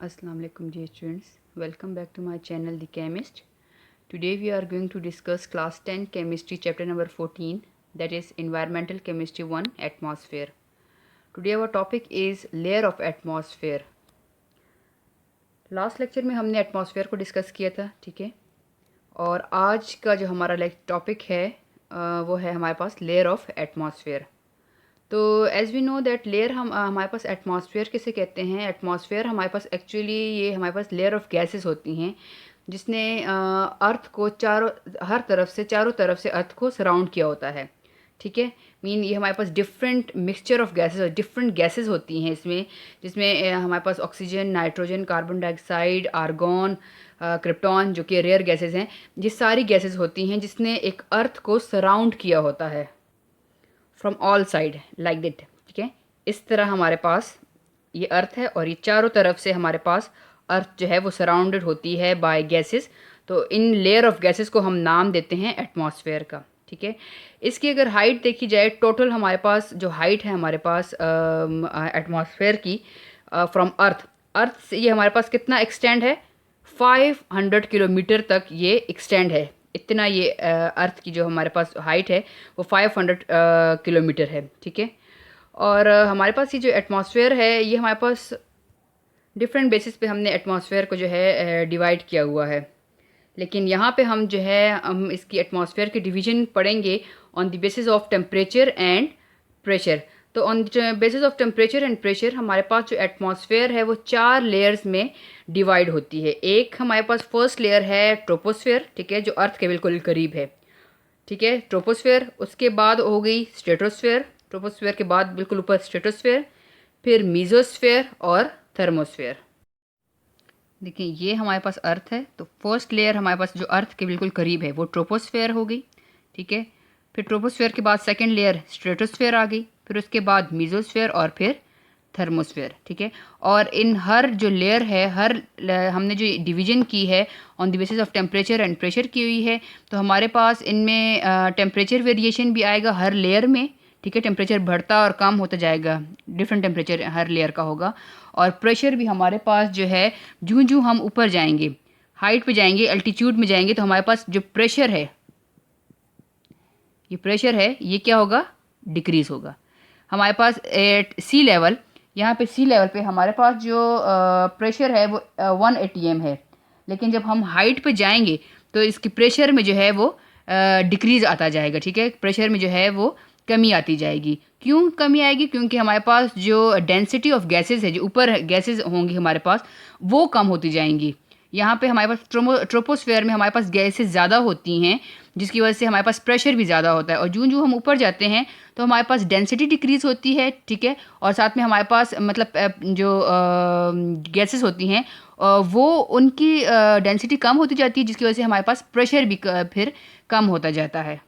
Assalamu alaikum dear students. Welcome back to my channel The Chemist. Today we are going to discuss class 10 chemistry chapter number 14, that is environmental chemistry 1 atmosphere. Today our topic is layer of atmosphere. Last lecture में हमने atmosphere को discuss किया था, ठीक है। और आज का जो हमारा टॉपिक है वो है हमारे पास लेयर ऑफ एटमॉस्फेयर। तो as we know that layer हमारे पास एटमॉस्फेयर किसे कहते हैं। एटमॉस्फेयर हमारे पास एक्चुअली ये हमारे पास लेयर ऑफ गैसेस होती हैं जिसने अर्थ को चारों तरफ से अर्थ को सराउंड किया होता है, ठीक है। ये हमारे पास डिफरेंट मिक्सचर ऑफ गैसेस और डिफरेंट गैसेस होती हैं इसमें, जिसमें हमारे पास oxygen, nitrogen, carbon dioxide, argon, krypton जो कि रेयर गैसेस हैं। ये सारी गैसेस होती हैं जिसने एक अर्थ को सराउंड किया होता है from all side like that, ठीक है। इस तरह हमारे पास ये अर्थ है और ये चारों तरफ से हमारे पास अर्थ जो है वो सराउंडेड होती है बाय गैसेस। तो इन लेयर ऑफ गैसेस को हम नाम देते हैं एटमॉस्फेयर का, ठीक है। इसकी अगर हाइट देखी जाए, टोटल हमारे पास जो हाइट है हमारे पास एटमॉस्फेयर की फ्रॉम अर्थ से ये हमारे पास कितना एक्सटेंड है, 500 किलोमीटर तक ये एक्सटेंड है। इतना ये अर्थ की जो हमारे पास हाइट है वो 500 किलोमीटर है, ठीक है। और हमारे पास ये जो एटमॉस्फेयर है ये हमारे पास डिफरेंट बेसिस पे हमने एटमॉस्फेयर को जो है डिवाइड किया हुआ है। लेकिन यहाँ पे हम जो है हम इसकी एटमॉस्फेयर की डिवीज़न पढ़ेंगे on the basis of temperature and pressure. तो on the basis of temperature and pressure हमारे पास जो एटमॉस्फेयर है वो 4 लेयर्स में डिवाइड होती है। एक हमारे पास फर्स्ट लेयर है ट्रोपोस्फेयर, ठीक है, जो अर्थ के बिल्कुल करीब है, ठीक है, ट्रोपोस्फेयर। उसके बाद हो गई स्ट्रेटोस्फेयर, ट्रोपोस्फेयर के बाद बिल्कुल ऊपर स्ट्रेटोस्फेयर, फिर मीजोस्फेयर और थर्मोस्फेयर। देखिए ये हमारे पास अर्थ है, तो फर्स्ट लेयर हमारे पास जो अर्थ के बिल्कुल करीब है वो ट्रोपोस्फेयर हो गई, ठीक है। फिर ट्रोपोस्फेयर के बाद सेकंड लेयर स्ट्रेटोस्फेयर आ गई, फिर उसके बाद मीजोस्फेयर और फिर थर्मोस्फेयर, ठीक है। और इन हर जो लेयर है हमने जो डिवीजन की है on the basis of temperature and pressure की हुई है। तो हमारे पास इनमें टेम्परेचर वेरिएशन भी आएगा हर लेयर में, ठीक है। टेम्परेचर बढ़ता और कम होता जाएगा, डिफरेंट टेम्परेचर हर लेयर का होगा। और प्रेशर भी हमारे पास जो है जूँ जूँ हम ऊपर जाएंगे, हाइट पे जाएंगे, अल्टीट्यूड में जाएंगे, तो हमारे पास जो प्रेशर है ये क्या होगा, डिक्रीज होगा। हमारे पास एट सी लेवल, यहाँ पे सी लेवल पे हमारे पास जो प्रेशर है वो 1 atm है। लेकिन जब हम हाइट पे जाएंगे तो इसकी प्रेशर में जो है वो डिक्रीज आता जाएगा, ठीक है। प्रेशर में जो है वो कमी आती जाएगी। क्यों कमी आएगी? क्योंकि हमारे पास जो डेंसिटी ऑफ गैसेस है, जो ऊपर गैसेस होंगी हमारे पास, वो कम होती जाएंगी। यहाँ पे हमारे पास ट्रोपोस्फेयर में हमारे पास गैसेस ज़्यादा होती हैं, जिसकी वजह से हमारे पास प्रेशर भी ज़्यादा होता है। और जूँ जूँ हम ऊपर जाते हैं तो हमारे पास डेंसिटी डिक्रीज़ होती है, ठीक है। और साथ में हमारे पास मतलब जो गैसेस होती हैं वो उनकी डेंसिटी कम होती जाती है, जिसकी वजह से हमारे पास प्रेशर भी फिर कम होता जाता है।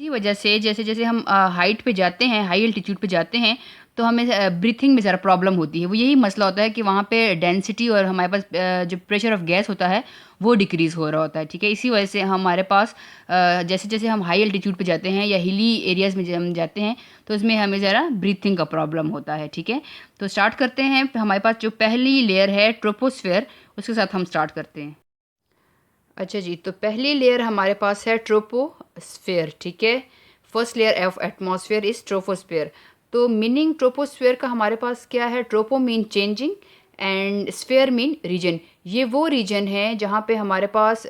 इसी वजह से जैसे जैसे हम हाइट पे जाते हैं, हाई एल्टीट्यूड पे जाते हैं, तो हमें ब्रीथिंग में ज़रा प्रॉब्लम होती है। वो यही मसला होता है कि वहाँ पे डेंसिटी और हमारे पास जो प्रेशर ऑफ गैस होता है वो डिक्रीज़ हो रहा होता है, ठीक है। इसी वजह से हमारे पास जैसे जैसे हम हाई एल्टीट्यूड पे जाते हैं या हिली एरियाज़ में जब हम जाते हैं तो उसमें हमें ज़रा ब्रीथिंग का प्रॉब्लम होता है, ठीक है। तो स्टार्ट करते हैं। हमारे पास जो पहली लेयर है ट्रोपोस्फेयर, उसके साथ हम स्टार्ट करते हैं। अच्छा जी, तो पहली लेयर हमारे पास है ट्रोपोस्फेयर, ठीक है। First layer of atmosphere is troposphere. तो मीनिंग ट्रोपोस्फेयर का हमारे पास क्या है? Tropo mean changing and sphere mean region. ये वो रीजन है जहाँ पे हमारे पास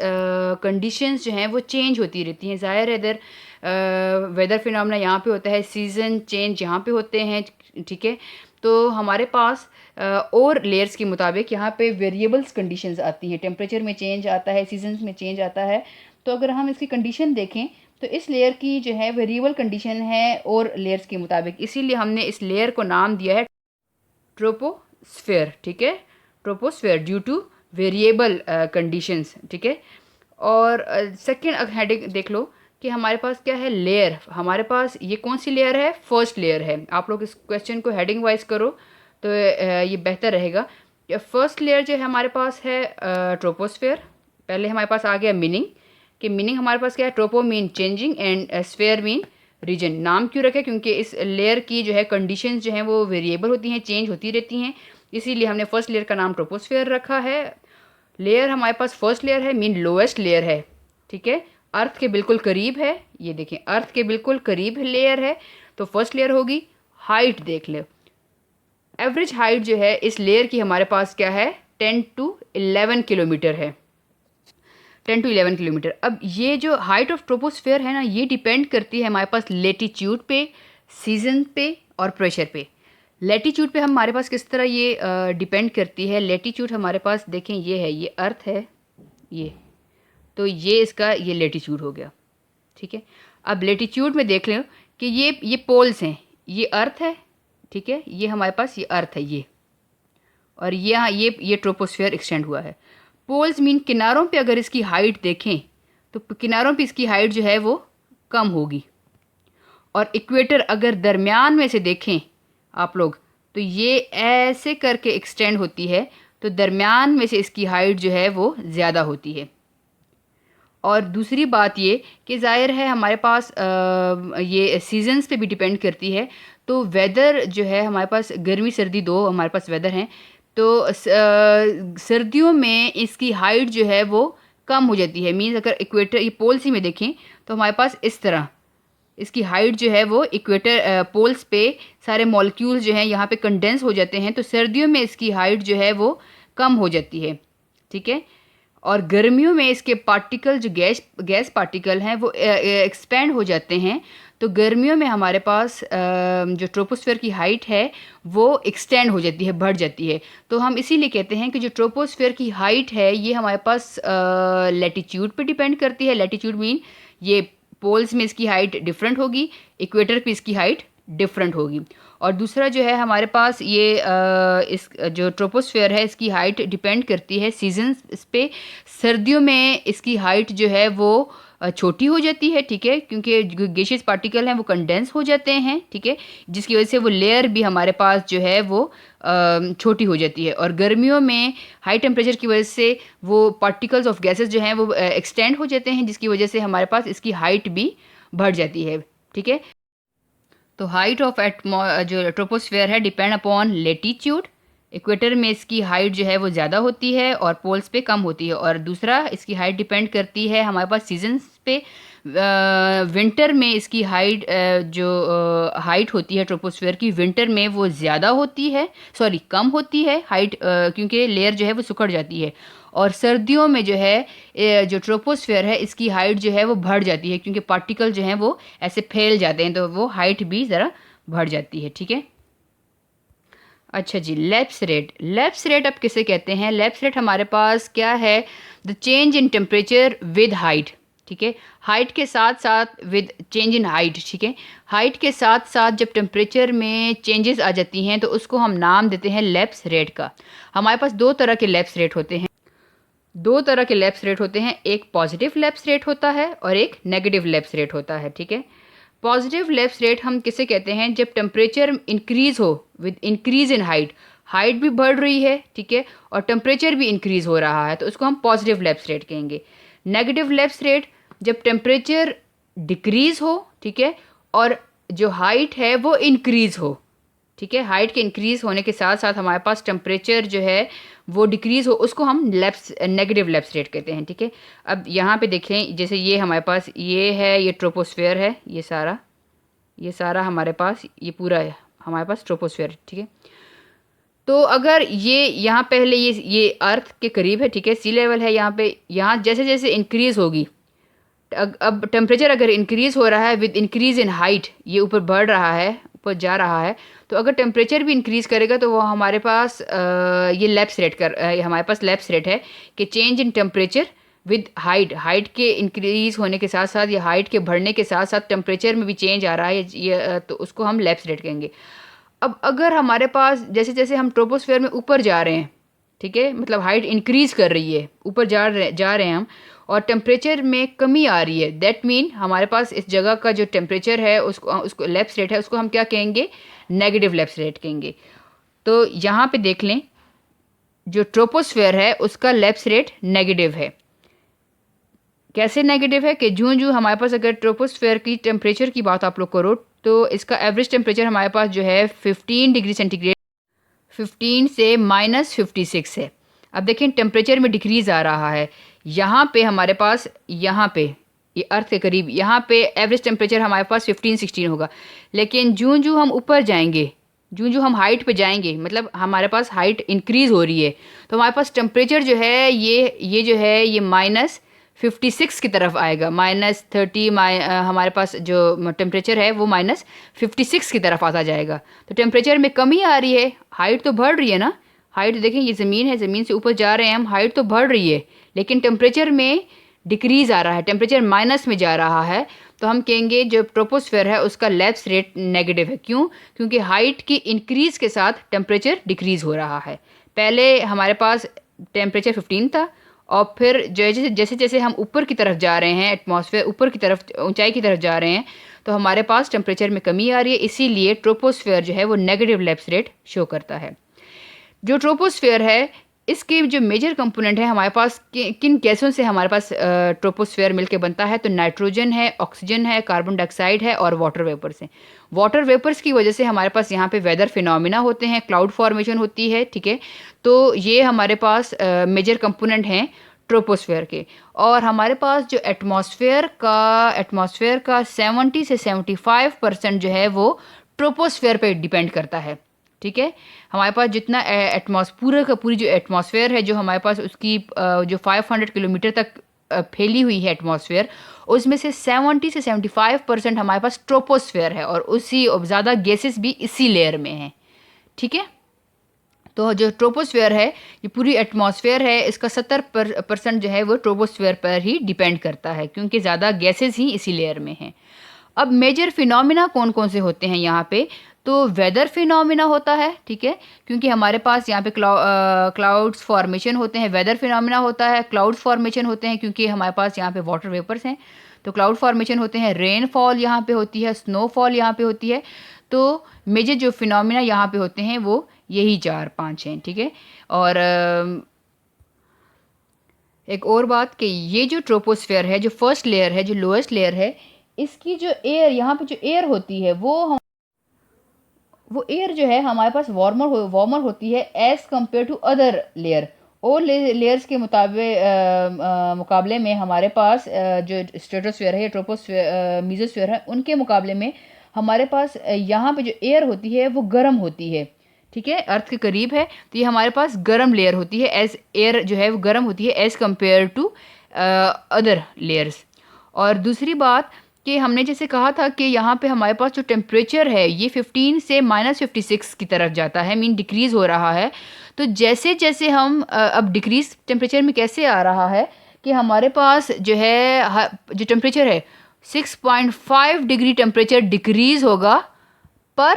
कंडीशंस जो हैं वो चेंज होती रहती हैं। ज़ाहिर है इधर वेदर फिनोमेना यहाँ पे होता है, सीज़न चेंज यहाँ पे होते हैं, ठीक है। तो हमारे पास और लेयर्स के मुताबिक यहाँ पे वेरिएबल्स कंडीशंस आती हैं। टेम्परेचर में चेंज आता है, सीजन्स में चेंज आता है। तो अगर हम इसकी कंडीशन देखें तो इस लेयर की जो है वेरिएबल कंडीशन है और लेयर्स के मुताबिक, इसीलिए हमने इस लेयर को नाम दिया है ट्रोपोस्फेयर, ठीक है। Troposphere due two variable conditions, ठीक है। और सेकंड हेडिंग देख लो कि हमारे पास क्या है, लेयर। हमारे पास ये कौन सी लेयर है? फर्स्ट लेयर है। आप लोग इस क्वेश्चन को हेडिंग वाइज करो तो ये बेहतर रहेगा। फर्स्ट लेयर जो है हमारे पास है ट्रोपोस्फेयर। पहले हमारे पास आ गया मीनिंग, कि मीनिंग हमारे पास क्या है? Tropo mean changing and sphere mean region. नाम क्यों रखे? क्योंकि इस लेयर की जो है कंडीशंस जो हैं वो वेरिएबल होती हैं, चेंज होती रहती हैं। इसीलिए हमने फर्स्ट लेयर का नाम ट्रोपोस्फेयर रखा है। लेयर हमारे पास फर्स्ट लेयर है, मीन लोएस्ट लेयर है, ठीक है, अर्थ के बिल्कुल करीब है। ये देखें, अर्थ के बिल्कुल करीब लेयर है, तो फर्स्ट लेयर होगी। हाइट देख ले, एवरेज हाइट जो है इस लेयर की हमारे पास क्या है, 10 to 11 किलोमीटर है, 10 to 11 किलोमीटर। अब ये जो हाइट ऑफ ट्रोपोस्फेयर है ना, ये डिपेंड करती है हमारे पास लेटीट्यूड पे, सीजन पे और प्रेशर पे। लेटीट्यूड पे हमारे पास किस तरह ये डिपेंड करती है। लेटीट्यूड हमारे पास देखें, ये है, ये अर्थ है, ये तो ये इसका ये लेटीट्यूड हो गया, ठीक है। अब लेटीट्यूड में देख लें कि ये पोल्स हैं, ये अर्थ है, ठीक है, ये हमारे पास ये अर्थ है, ये और यहाँ ये ट्रोपोस्फेयर एक्सटेंड हुआ है। पोल्स मीन किनारों पे अगर इसकी हाइट देखें तो किनारों पे इसकी हाइट जो है वो कम होगी, और इक्वेटर अगर दरमियान में से देखें आप लोग तो ये ऐसे करके एक्सटेंड होती है, तो दरमियान में से इसकी हाइट जो है वो ज़्यादा होती है। और दूसरी बात ये कि ज़ाहिर है हमारे पास ये सीजन्स पे भी डिपेंड करती है। तो वेदर जो है हमारे पास गर्मी सर्दी दो हमारे पास वेदर हैं, तो सर्दियों में इसकी हाइट जो है वो कम हो जाती है। मीन्स अगर इक्वेटर ये पोल सी में देखें तो हमारे पास इस तरह इसकी हाइट जो है वो इक्वेटर पोल्स पे सारे मॉलिक्यूल्स जो हैं यहाँ पे कंडेंस हो जाते हैं, तो सर्दियों में इसकी हाइट जो है वो कम हो जाती है, ठीक है। और गर्मियों में इसके पार्टिकल जो गैस पार्टिकल हैं वो एक्सपेंड हो जाते हैं, तो गर्मियों में हमारे पास जो ट्रोपोस्फेयर की हाइट है वो एक्सटेंड हो जाती है, बढ़ जाती है। तो हम इसीलिए कहते हैं कि जो ट्रोपोस्फेयर की हाइट है ये हमारे पास लैटिट्यूड पे डिपेंड करती है। लैटिट्यूड मीन ये पोल्स में इसकी हाइट डिफरेंट होगी, इक्वेटर पे इसकी हाइट डिफरेंट होगी। और दूसरा जो है हमारे पास ये इस जो ट्रोपोस्फेयर है इसकी हाइट डिपेंड करती है सीजन्स पे। सर्दियों में इसकी हाइट जो है वो छोटी हो जाती है, ठीक है, क्योंकि गैसियस पार्टिकल हैं वो कंडेंस हो जाते हैं, ठीक है, जिसकी वजह से वो लेयर भी हमारे पास जो है वो छोटी हो जाती है। और गर्मियों में हाई टेम्परेचर की वजह से वो पार्टिकल्स ऑफ गैसेस जो हैं वो एक्सटेंड हो जाते हैं, जिसकी वजह से हमारे पास इसकी हाइट भी बढ़ जाती है, ठीक है। तो हाइट ऑफ जो ट्रोपोस्फेयर है डिपेंड अपॉन लेटीट्यूड। इक्वेटर में इसकी हाइट जो है वो ज़्यादा होती है और पोल्स पे कम होती है। और दूसरा इसकी हाइट डिपेंड करती है हमारे पास सीजन्स पे। विंटर में इसकी हाइट जो हाइट होती है ट्रोपोस्फेयर की, विंटर में वो ज़्यादा होती है, सॉरी कम होती है हाइट, क्योंकि लेयर जो है वो सिकुड़ जाती है। और सर्दियों में जो है जो ट्रोपोस्फेयर है इसकी हाइट जो है वो बढ़ जाती है, क्योंकि पार्टिकल जो हैं वो ऐसे फैल जाते हैं, तो वो हाइट भी ज़रा बढ़ जाती है, ठीक है। अच्छा जी, लैप्स रेट। लैप्स रेट अब किसे कहते हैं? लैप्स रेट हमारे पास क्या है, the change in temperature with height, ठीक है, हाइट के साथ साथ विद चेंज इन हाइट, ठीक है, हाइट के साथ साथ जब टेम्परेचर में चेंजेस आ जाती हैं तो उसको हम नाम देते हैं लैप्स रेट का। हमारे पास दो तरह के लैप्स रेट होते हैं, दो तरह के लैप्स रेट होते हैं, एक पॉजिटिव लैप्स रेट होता है और एक नेगेटिव लैप्स रेट होता है, ठीक है। पॉजिटिव लैप्स रेट हम किसे कहते हैं, जब टेम्परेचर इंक्रीज़ हो with increase in height, height भी बढ़ रही है, ठीक है, और टेम्परेचर भी इंक्रीज़ हो रहा है, तो उसको हम पॉजिटिव लैप्स रेट कहेंगे। नेगेटिव लैप्स रेट जब टेम्परेचर डिक्रीज़ हो, ठीक है, और जो हाइट है वो इंक्रीज़ हो, ठीक है, हाइट के इंक्रीज़ होने के साथ साथ हमारे पास टेम्परेचर जो है वो डिक्रीज़ हो, उसको हम नेगेटिव लैप्स रेट कहते हैं, ठीक है। अब यहाँ पे देखें, जैसे ये हमारे पास ये है, ये ट्रोपोस्फेयर है, ये सारा हमारे पास ये पूरा है हमारे पास ट्रोपोस्फेयर, ठीक है। तो अगर ये यहाँ पहले ये अर्थ के करीब है, ठीक है, सी लेवल है यहाँ पे, यहाँ जैसे जैसे इंक्रीज़ होगी, अब टेम्परेचर अगर इंक्रीज़ हो रहा है विद इंक्रीज़ इन हाइट, ये ऊपर बढ़ रहा है, ऊपर जा रहा है, तो अगर टेम्परेचर भी इंक्रीज़ करेगा तो वो हमारे पास ये लैप्स रेट हमारे पास लैप्स रेट है कि change in temperature with height के इंक्रीज़ होने के साथ साथ या हाइट के बढ़ने के साथ साथ टेम्परेचर में भी चेंज आ रहा है, ये तो उसको हम लैप्स रेट कहेंगे। अब अगर हमारे पास जैसे जैसे हम ट्रोपोस्फेयर में ऊपर जा रहे हैं, ठीक है, मतलब हाइट इंक्रीज़ कर रही है, ऊपर जा रहे हैं हम, और टेम्परेचर में कमी आ रही है, दैट मीन हमारे पास इस जगह का जो टेम्परेचर है उसको लैप्स रेट है, उसको हम क्या कहेंगे, नेगेटिव लैप्स रेट कहेंगे। तो यहाँ पे देख लें, जो ट्रोपोस्फेयर है उसका लैप्स रेट नेगेटिव है। कैसे नेगेटिव है कि जूं हमारे पास अगर ट्रोपोस्फेयर की टेम्परेचर की बात आप लोग करो तो इसका एवरेज टेम्परेचर हमारे पास जो है 15 डिग्री सेंटीग्रेड 15 से -56 है। अब देखें टेम्परेचर में डिक्रीज़ आ रहा है। यहाँ पे हमारे पास, यहाँ पे ये अर्थ के करीब, यहाँ पे एवरेज टेम्परेचर हमारे पास 15-16 होगा। लेकिन जूं जूं हम ऊपर जाएंगे, जूं जूं हम हाइट पे जाएंगे, मतलब हमारे पास हाइट इंक्रीज़ हो रही है, तो हमारे पास टेम्परेचर जो है ये जो है ये -56 की तरफ आएगा। -30 हमारे पास जो टेम्परेचर है वो -56 की तरफ आता जाएगा। तो टेम्परेचर में कमी आ रही है, हाइट तो बढ़ रही है ना। हाइट देखें, ये ज़मीन है, ज़मीन से ऊपर जा रहे हैं हम, हाइट तो बढ़ रही है, लेकिन टेम्परेचर में डिक्रीज़ आ रहा है, टेम्परेचर माइनस में जा रहा है। तो हम कहेंगे जो ट्रोपोस्फेयर है उसका लैप्स रेट नेगेटिव है। क्यों? क्योंकि हाइट की इंक्रीज़ के साथ टेम्परेचर डिक्रीज़ हो रहा है। पहले हमारे पास टेम्परेचर 15 था, और फिर जैसे जैसे जैसे हम ऊपर की तरफ जा रहे हैं, एटमॉस्फेयर ऊपर की तरफ, ऊंचाई की तरफ जा रहे हैं, तो हमारे पास टेम्परेचर में कमी आ रही है। इसीलिए ट्रोपोस्फेयर जो है वो नेगेटिव लैप्स रेट शो करता है। जो ट्रोपोस्फेयर है इसके जो मेजर कंपोनेंट है हमारे पास, किन गैसों से हमारे पास ट्रोपोस्फेयर मिलके बनता है, तो नाइट्रोजन है, ऑक्सीजन है, कार्बन डाइऑक्साइड है और वाटर वेपर्स हैं। वाटर वेपर्स की वजह से हमारे पास यहाँ पे वेदर फिनोमिना होते हैं, क्लाउड फॉर्मेशन होती है, ठीक है। तो ये हमारे पास मेजर कंपोनेंट हैं ट्रोपोस्फेयर के। और हमारे पास जो एटमॉस्फेयर का 70 से 75% जो है वो ट्रोपोस्फेयर पे डिपेंड करता है, ठीक है। हमारे पास जितना पूरी जो एटमॉस्फेयर है, जो हमारे पास उसकी जो 500 किलोमीटर तक फैली हुई है एटमॉस्फेयर, उसमें से 70 से 75% हमारे पास ट्रोपोस्फेयर है, और उसी ज़्यादा गैसेस भी इसी लेयर में हैं, ठीक है। तो जो ट्रोपोस्फेयर है, ये पूरी एटमॉस्फेयर है, इसका 70% जो है वो ट्रोपोस्फेयर पर ही डिपेंड करता है, क्योंकि ज़्यादा गैसेस ही इसी लेयर में हैं। अब मेजर फिनोमिना कौन कौन से होते हैं यहाँ पे, तो वेदर फिनोमिना होता है, ठीक है, क्योंकि हमारे पास यहाँ पे क्लाउड्स फॉर्मेशन होते हैं। वेदर फिनोमिना होता है, क्लाउड्स फॉर्मेशन होते हैं, क्योंकि हमारे पास यहाँ पे वाटर वेपर्स हैं, तो क्लाउड फॉर्मेशन होते हैं। रेनफॉल यहाँ पे होती है, स्नोफॉल यहाँ पे होती है। तो मेजर जो फिनोमिना यहाँ पे होते हैं वो यही 4-5 हैं, ठीक है। और एक और बात कि ये जो ट्रोपोस्फेयर है, जो फर्स्ट लेयर है, जो लोएस्ट लेयर है, इसकी जो एयर, यहाँ पे जो एयर होती है वो एयर जो है हमारे पास वार्मर होती है as compare to other layer. और लेयर्स के मुकाबले में हमारे पास जो स्ट्रेटोस्फेयर है, ट्रोपोस्फेयर, मीजोस्फेयर है, उनके मुकाबले में हमारे पास यहाँ पे जो एयर होती है वो गर्म होती है, ठीक है। अर्थ के करीब है तो ये हमारे पास गर्म लेयर होती है, एज एयर जो है वो गर्म होती है as compare to other layers. और दूसरी बात कि हमने जैसे कहा था कि यहाँ पे हमारे पास जो टेम्परेचर है ये 15 से -56 की तरफ जाता है, मीन डिक्रीज़ हो रहा है। तो जैसे जैसे हम अब डिक्रीज़ टेम्परेचर में कैसे आ रहा है कि हमारे पास जो है जो टेम्परेचर है 6.5 डिग्री टेम्परेचर डिक्रीज़ होगा पर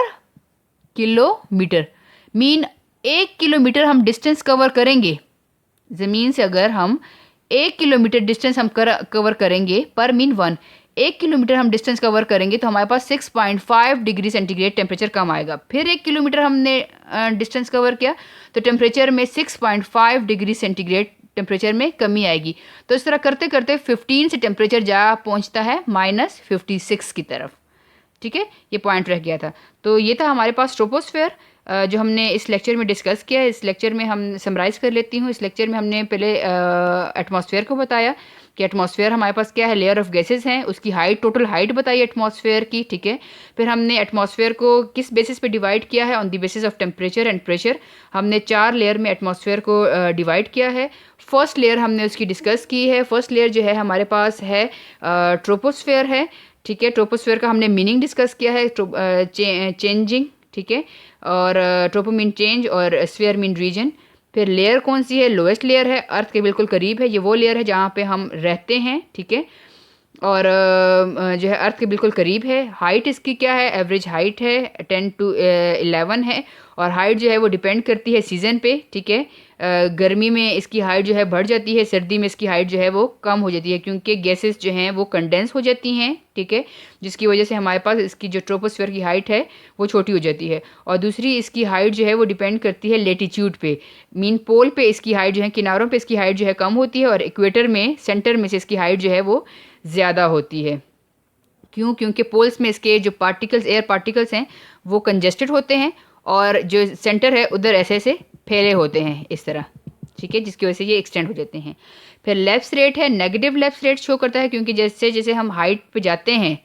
किलोमीटर। मीन 1 किलोमीटर हम डिस्टेंस कवर करेंगे, ज़मीन से अगर हम 1 किलोमीटर डिस्टेंस हम कवर करेंगे पर मीन 1 किलोमीटर हम डिस्टेंस कवर करेंगे तो हमारे पास 6.5 डिग्री सेंटीग्रेड टेम्परेचर कम आएगा। फिर 1 किलोमीटर हमने डिस्टेंस कवर किया तो टेम्परेचर में 6.5 डिग्री सेंटीग्रेड टेम्परेचर में कमी आएगी। तो इस तरह करते करते 15 से टेम्परेचर जा पहुंचता है -56 की तरफ, ठीक है। ये पॉइंट रह गया था। तो ये था हमारे पास ट्रोपोस्फेयर जो हमने इस लेक्चर में डिस्कस किया। इस लेक्चर में हम समराइज कर लेती हूँ। इस लेक्चर में हमने पहले एटमॉस्फेयर को बताया कि एटमॉस्फेयर हमारे पास क्या है, लेयर ऑफ गैसेस हैं, उसकी हाइट, टोटल हाइट बताई एटमॉस्फेयर की, ठीक है। फिर हमने एटमॉस्फेयर को किस बेसिस पे डिवाइड किया है, on the basis of temperature and pressure. हमने 4 लेयर में एटमॉस्फेयर को डिवाइड किया है। फर्स्ट लेयर हमने उसकी डिस्कस की है। फर्स्ट लेयर जो है हमारे पास है ट्रोपोस्फेयर है, ठीक है। ट्रोपोस्फेयर का हमने मीनिंग डिस्कस किया है, चेंजिंग, ठीक है, और ट्रोपो मीन चेंज और स्फीयर मीन रीजन। फिर लेयर कौन सी है, लोएस्ट लेयर है, अर्थ के बिल्कुल करीब है, ये वो लेयर है जहाँ पे हम रहते हैं, ठीक है, और जो है अर्थ के बिल्कुल करीब है। हाइट इसकी क्या है, एवरेज हाइट है 10 to 11 है, और हाइट जो है वो डिपेंड करती है सीज़न पे, ठीक है। गर्मी में इसकी हाइट जो है बढ़ जाती है, सर्दी में इसकी हाइट जो है वो कम हो जाती है, क्योंकि गैसेस जो हैं वो कंडेंस हो जाती हैं, ठीक है, जिसकी वजह से हमारे पास इसकी जो ट्रोपोस्फेयर की हाइट है वो छोटी हो जाती है। और दूसरी इसकी हाइट जो है वो डिपेंड करती है लेटीट्यूड पे, मीन पोल पे इसकी हाइट जो है, किनारों पे इसकी हाइट जो है कम होती है, और इक्वेटर में सेंटर में से इसकी हाइट जो है वो ज़्यादा होती है। क्यों? क्योंकि पोल्स में इसके जो पार्टिकल्स, एयर पार्टिकल्स हैं वो कंजेस्टेड होते हैं, और जो सेंटर है उधर ऐसे ऐसे फैले होते हैं इस तरह, ठीक है, जिसकी वजह से ये एक्सटेंड हो जाते हैं। फिर लेफ्ट रेट है, नेगेटिव लेफ्ट रेट शो करता है, क्योंकि जैसे जैसे हम हाइट पे जाते हैं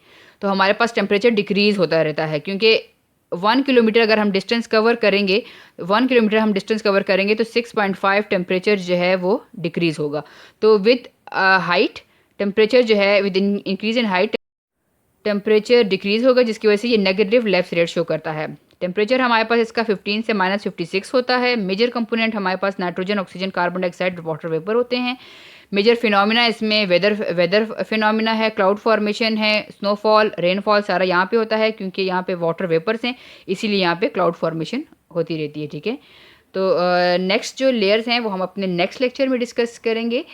तो हमारे पास टेम्परेचर डिक्रीज़ होता रहता है, क्योंकि 1 किलोमीटर अगर हम डिस्टेंस कवर करेंगे, 1 किलोमीटर हम डिस्टेंस कवर करेंगे तो 6.5 टेम्परेचर जो है वो डिक्रीज़ होगा। तो विद हाइट टेम्परेचर जो है, with increase in height temperature decrease होगा, जिसकी वजह से ये नेगेटिव लेफ्ट रेट शो करता है। टेम्परेचर हमारे पास इसका 15 से -56 होता है। मेजर कंपोनेंट हमारे पास nitrogen, oxygen, carbon dioxide, water vapour होते हैं। मेजर फिनोमिना इसमें वेदर फिनोमिना है, क्लाउड फॉर्मेशन है, स्नोफॉल, रेनफॉल सारा यहाँ पे होता है, क्योंकि यहाँ पे वाटर वेपर्स हैं, इसीलिए यहाँ पे क्लाउड फॉर्मेशन होती रहती है, ठीक है। तो नेक्स्ट जो लेयर्स हैं वो हम अपने नेक्स्ट लेक्चर में डिस्कस करेंगे।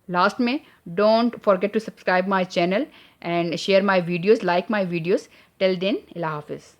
लास्ट में, don't forget to subscribe my channel and share my videos, like my videos. Till then, अल्लाह हाफिज़।